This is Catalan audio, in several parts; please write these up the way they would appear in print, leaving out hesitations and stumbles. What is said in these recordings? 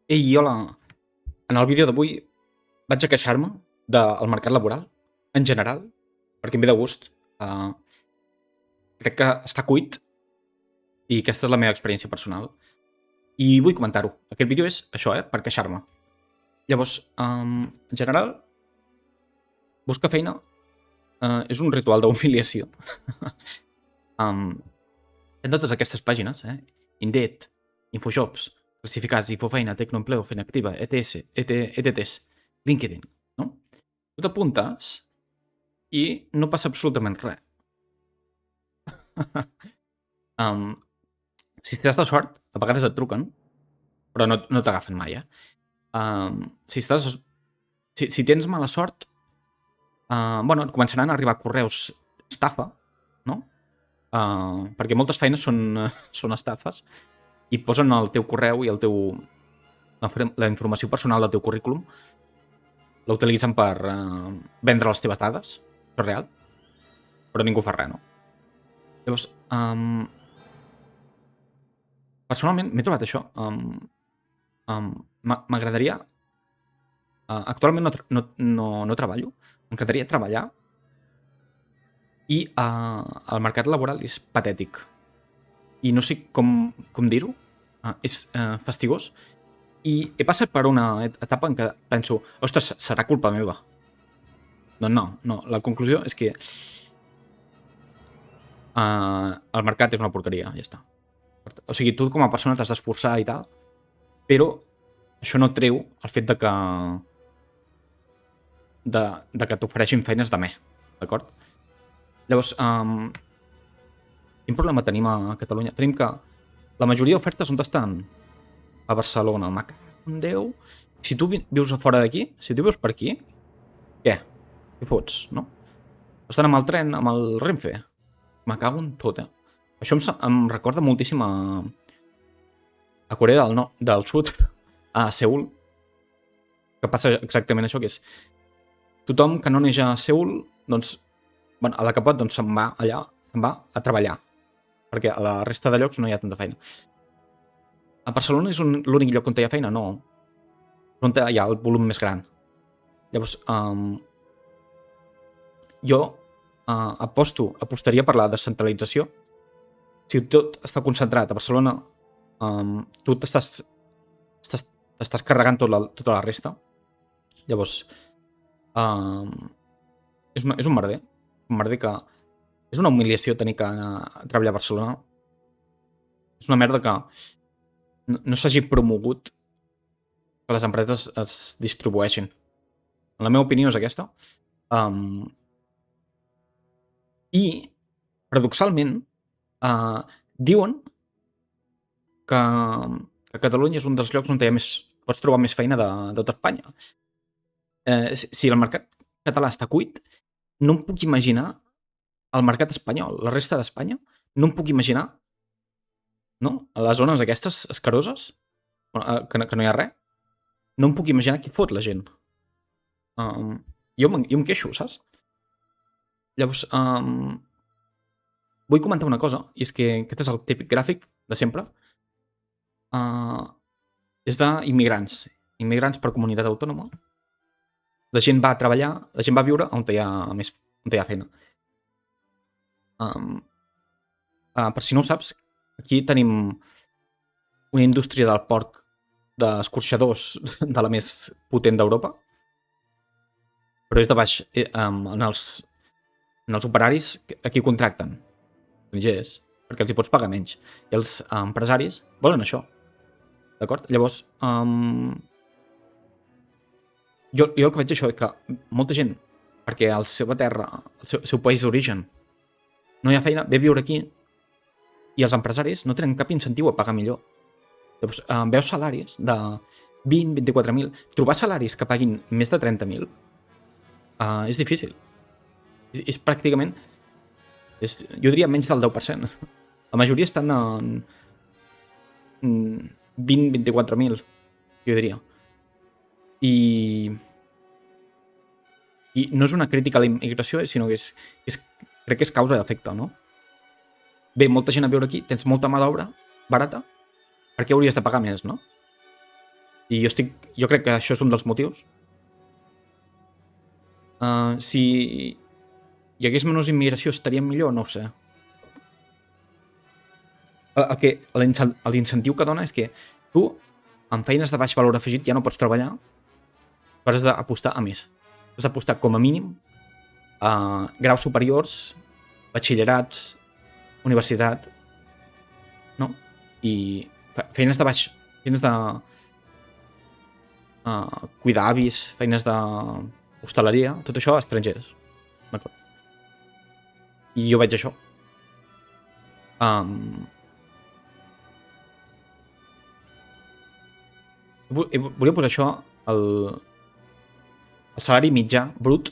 Ei, hola. En el vídeo d'avui vaig a queixar-me del mercat laboral, en general, perquè em ve de gust. Crec que està cuit i aquesta és la meva experiència personal. I vull comentar-ho. Aquest vídeo és això, per queixar-me. Llavors, en general, buscar feina és un ritual d'humiliació. En totes aquestes pàgines, Indeed, Infojobs, Classificats, Infofeina, Tecnoempleo, Feina Activa, ETS, ETTs, LinkedIn, no? Tu t'apuntes i no passa absolutament res. Si tens de sort, a vegades et truquen, però no t'agafen mai, si tens mala sort, et començaran a arribar correus estafa, no? Perquè moltes feines són estafes i posen el teu correu i la informació personal del teu currículum la utilitzen per vendre les teves dades, això és real, però ningú fa res, no? Llavors, personalment m'he trobat això. M'agradaria... Actualment no treballo, m'encantaria treballar i el mercat laboral és patètic. I no sé com dir-ho, és fastigós. I he passat per una etapa en què penso, ostres, serà culpa meva. No, la conclusió és que el mercat és una porqueria, ja està. O sigui, tu com a persona t'has d'esforçar i tal, però això no treu el fet de que t'ofereixin feines de d'acord? Llavors, quin problema tenim a Catalunya? Tenim que la majoria d'ofertes on estan? A Barcelona, me cago en Déu. Si tu vius a fora d'aquí, si tu vius per aquí, què? Què fots, no? Estan amb el tren, amb el Renfe. Me cago en tot, Això em recorda moltíssim a Corea del Sud, a Seul, que passa exactament això, que és tothom que no neix a Seul, doncs, a la que pot, doncs se'n va allà, se'n va a treballar, perquè a la resta de llocs no hi ha tanta feina. A Barcelona és l'únic lloc on hi ha feina? No. On hi ha el volum més gran. Llavors, jo apostaria per la descentralització. Si tot està concentrat a Barcelona, tu t'estàs carregant tota la resta. Llavors, és un merder. Un merder que és una humiliació tenir que anar a treballar a Barcelona. És una merda que no s'hagi promogut que les empreses es distribueixin. La meva opinió és aquesta. I, paradoxalment, diuen que Catalunya és un dels llocs on pots trobar més feina de tota Espanya. Si el mercat català està cuit, no em puc imaginar el mercat espanyol, la resta d'Espanya, no em puc imaginar, no? A les zones aquestes escaroses, que no hi ha res, no em puc imaginar què fot la gent. Jo em queixo, saps? Llavors, vull comentar una cosa, i és que aquest és el típic gràfic de sempre. És d'immigrants. Immigrants per comunitat autònoma. La gent va a treballar, la gent va a viure on hi ha feina. Per si no ho saps, aquí tenim una indústria del porc d'escorxadors de la més potent d'Europa, però és de baix. En els operaris, aquí contracten estrangers, perquè els hi pots pagar menys. I els empresaris volen això. D'acord? Llavors, jo el que veig això és que molta gent, perquè a la seva terra, al seu país d'origen, no hi ha feina, ve a viure aquí, i els empresaris no tenen cap incentiu a pagar millor. Llavors, veus salaris de 20, 24.000. Trobar salaris que paguin més de 30.000 és difícil. És pràcticament, jo diria menys del 10%. La majoria estan en 20, 24.000, jo diria. I no és una crítica a la immigració, sinó que crec que és causa d'efecte, no? Ve molta gent a viure aquí, tens molta mà d'obra barata, per què hauries de pagar més, no? I jo crec que això és un dels motius. Si hi hagués menys immigració estaria millor? No ho sé. L'incentiu que dona és que tu, amb feines de baix valor afegit, ja no pots treballar, però has d'apostar a més. Has d'apostar com a mínim a graus superiors, batxillerats, universitat, no? I feines de baix, feines de cuidar avis, feines de hostaleria, tot això a estrangers, d'acord? I jo veig això. Volia posar això, el salari mitjà brut,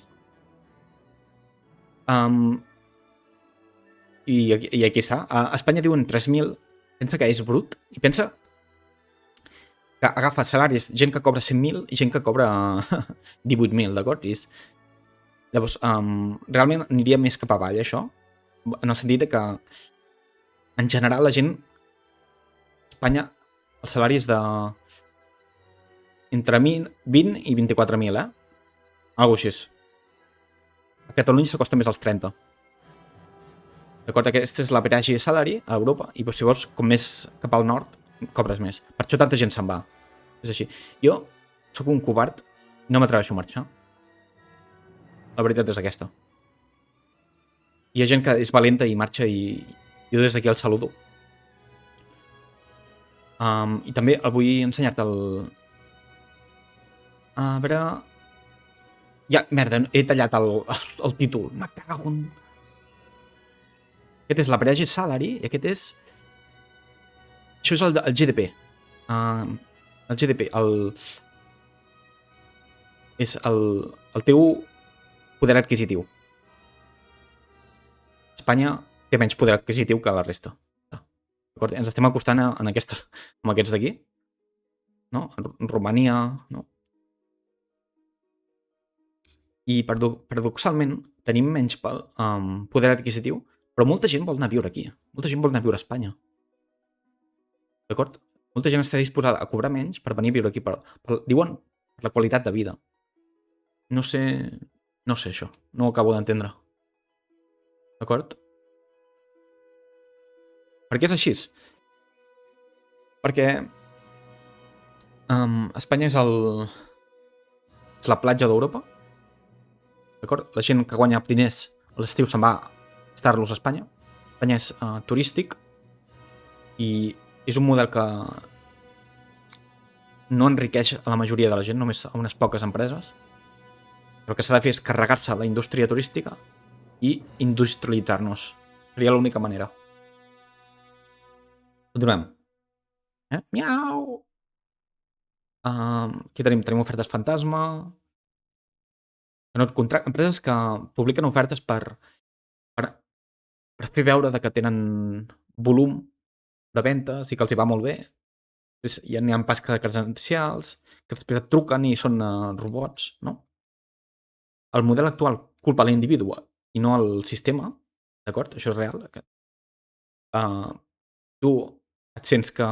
i aquí està. A Espanya diuen 3.000, pensa que és brut, i pensa que agafa salaris gent que cobra 100.000 i gent que cobra 18.000, d'acord? Llavors, realment aniria més cap avall, això, en el sentit que, en general, la gent a Espanya, el salari és de entre 20 i 24.000, Algo així. A Catalunya s'acosta més als 30. D'acord? Aquesta és la l'average salari a Europa, i si vols, com més cap al nord, cobres més. Per això tanta gent se'n va. És així. Jo sóc un covard, no m'atreveixo a marxar. La veritat és aquesta. Hi ha gent que és valenta i marxa, i jo des d'aquí el saludo. I també el vull ensenyar-te el... A veure... Ja, merda, he tallat el títol. Me cago en... Aquest és l'average salary i aquest és... Això és el GDP. El GDP, és el teu poder adquisitiu. Espanya té menys poder adquisitiu que la resta. D'acord? Ens estem acostant en aquests d'aquí, no? En Romania, no? I paradoxalment tenim menys poder adquisitiu, però molta gent vol anar a viure aquí. Molta gent vol anar a viure a Espanya. D'acord? Molta gent està disposada a cobrar menys per venir a viure aquí. Diuen per la qualitat de vida. No sé això. No ho acabo d'entendre. D'acord? Per què és així? Perquè Espanya és la platja d'Europa. D'acord? La gent que guanya diners a l'estiu se'n va a estar-los a Espanya. Espanya és turístic i és un model que no enriqueix a la majoria de la gent, només a unes poques empreses. El que s'ha de fer és carregar-se la indústria turística i industrialitzar-nos. Seria l'única manera. Continuem. Miau! Aquí tenim ofertes fantasma. Empreses que publiquen ofertes per fer veure que tenen volum de ventes i que els hi va molt bé. Ja n'hi ha pas que credencials, que després et truquen i són robots, no? El model actual culpa l'individu i no el sistema, d'acord? Això és real. Tu et sents que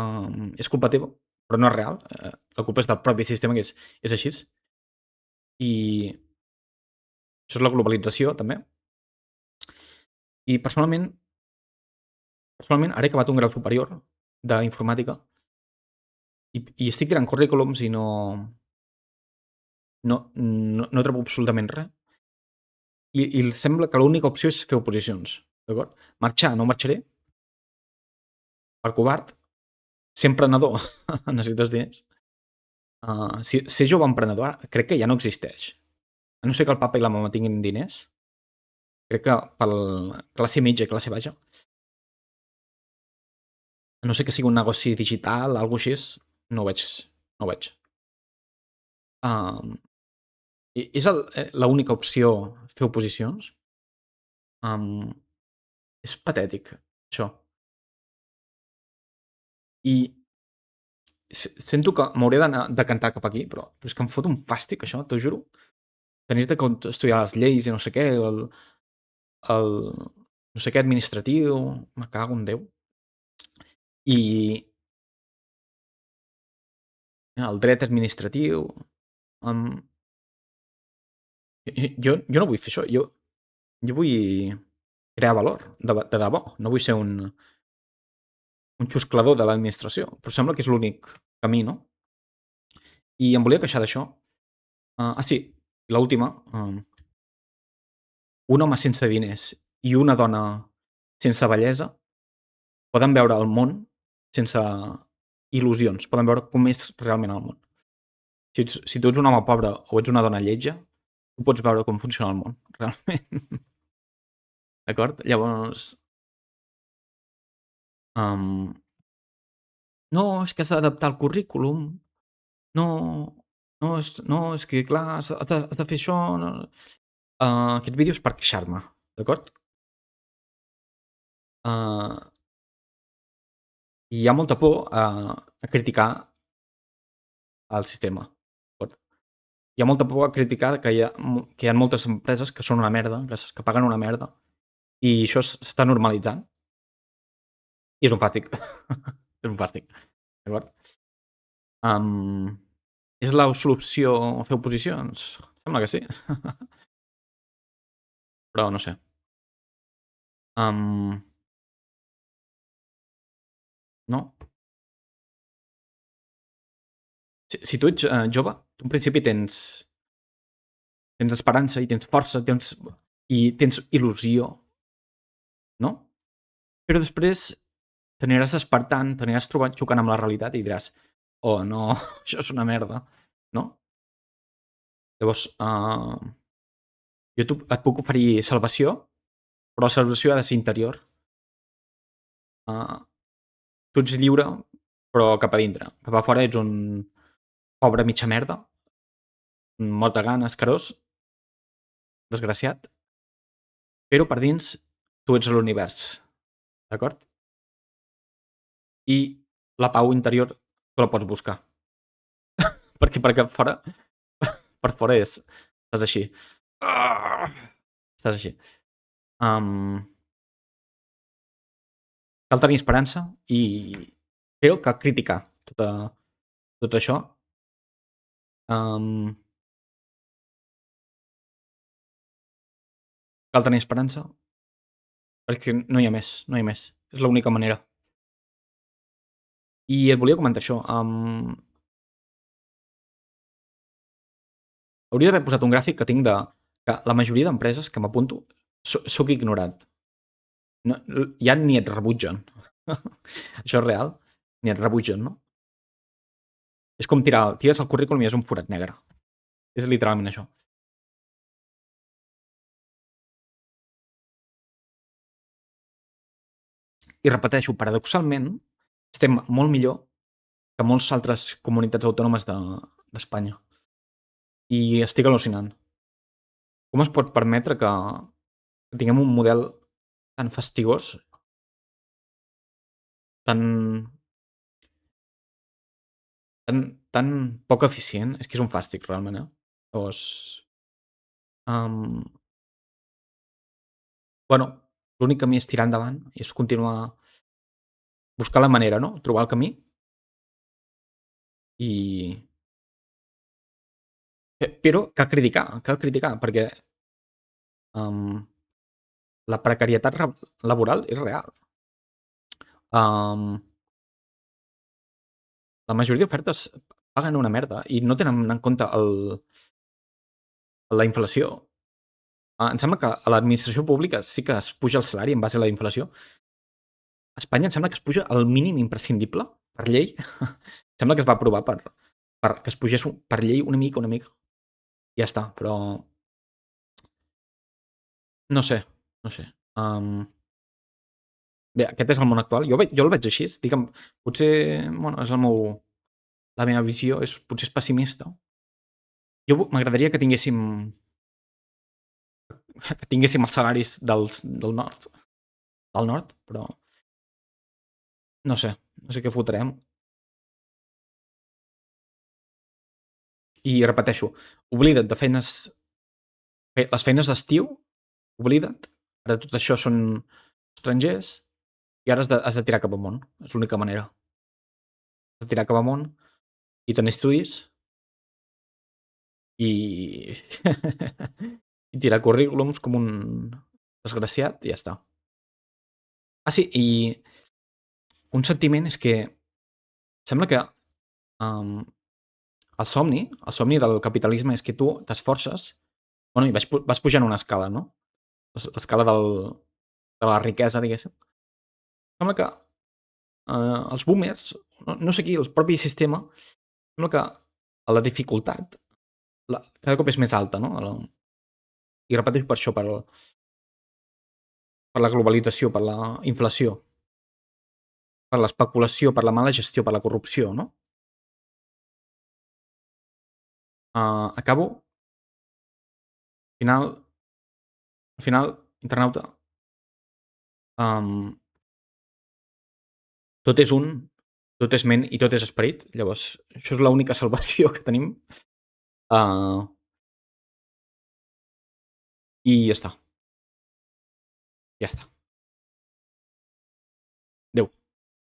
és culpa teva, però no és real. La culpa és del propi sistema, que és així. I això és la globalització, també. I personalment, ara he acabat un grau superior d'informàtica i estic tirant currículums i no trobo absolutament res. I sembla que l'única opció és fer oposicions, d'acord? Marxar no marxaré, per covard, ser emprenedor necessites diners. Ser jove emprenedor crec que ja no existeix. A no ser que el papa i la mama tinguin diners, crec que per classe mitja i classe baixa, a no ser que sigui un negoci digital, alguna cosa així, no ho veig. No ho veig. És l'única opció fer oposicions? És patètic, això. I sento que m'hauré d'anar de cantar cap aquí, però és que em fot un fàstic, això, t'ho juro. Tenir de estudiar les lleis i no sé què, el no sé què administratiu, me cago en Déu. I el dret administratiu... Um, jo no vull fer això, jo vull crear valor, de debò, no vull ser un xusclador de l'administració, però sembla que és l'únic camí, no? I em volia queixar d'això. Sí, l'última. Un home sense diners i una dona sense bellesa poden veure el món sense il·lusions, poden veure com és realment el món. Si tu ets un home pobre o ets una dona lletja, tu pots veure com funciona el món, realment. D'acord? Llavors, um, no, és que has d'adaptar el currículum, no, no, és que clar, has de fer això... No. Aquest vídeo és per queixar-me, d'acord? Uh, I hi ha molta por a criticar el sistema, d'acord? Hi ha molta por a criticar que hi ha moltes empreses que són una merda, que paguen una merda, i això s'està normalitzant, i és un fàstic. És un fàstic, d'acord? Um, és la solució fer oposicions? Sembla que sí. Però no sé. Um, no? Si tu ets jove, tu en principi tens esperança i tens força i tens il·lusió, no? Però després t'aniràs despertant, t'aniràs trobant xocant amb la realitat i diràs: "Oh, no, això és una merda", no? Llavors, jo et puc oferir salvació, però la salvació ha de ser interior. Uh, Tu ets lliure, però cap a dintre. Cap a fora ets un pobre mitja merda, mort de gana, escarós, desgraciat, però per dins tu ets l'univers, d'acord? I la pau interior tu la pots buscar. Perquè per cap fora, per fora estàs així. Estàs així. Um, Cal tenir esperança però cal criticar tot això. Um, Cal tenir esperança perquè no hi ha més, no hi ha més. És l'única manera. I et volia comentar això. Hauria d'haver posat un gràfic que tinc que la majoria d'empreses que m'apunto soc ignorat. No, ja ni et rebutgen. Això és real. Ni et rebutgen, no? És com tires el currículum i és un forat negre. És literalment això. I repeteixo, paradoxalment, estem molt millor que moltes altres comunitats autònomes d'Espanya. I estic al·lucinant. Com es pot permetre que tinguem un model tan fastigós, tan, tan poc eficient? És que és un fàstic, realment, eh? Llavors, um, bueno, l'únic camí és tirar endavant, és continuar, buscar la manera, no? Trobar el camí i... Però cal criticar, perquè um, la precarietat laboral és real. Um, la majoria d'ofertes paguen una merda i no tenen en compte la inflació. Em sembla que a l'administració pública sí que es puja el salari en base a la inflació. A Espanya em sembla que es puja el mínim imprescindible per llei. Sembla que es va aprovar per que es pugés per llei una mica. I ja està, però no sé, no sé. Bé, aquest és el món actual. Jo el veig així. Digue'm, potser, bueno, la meva visió potser és pessimista. M'agradaria que tinguéssim els salaris del nord, però no sé què fotrem. I repeteixo, oblida't de les feines d'estiu, oblida't. Ara tot això són estrangers i ara has de tirar cap amunt. És l'única manera. Has de tirar cap amunt i tenir estudis i... i tirar currículums com un desgraciat i ja està. Ah, sí, i un sentiment és que sembla que um, el somni del capitalisme és que tu t'esforces, bueno, i vas pujant una escala, no? L'escala de la riquesa, diguéssim. Sembla que els boomers, no sé qui, el propi sistema, sembla que la dificultat cada cop és més alta, no? I repeteixo per això, per la globalització, per la inflació, per l'especulació, per la mala gestió, per la corrupció, no? Acabo, al final, internauta, um, tot és un, tot és ment i tot és esperit. Llavors, això és l'única salvació que tenim. Uh, I ja està. Ja està.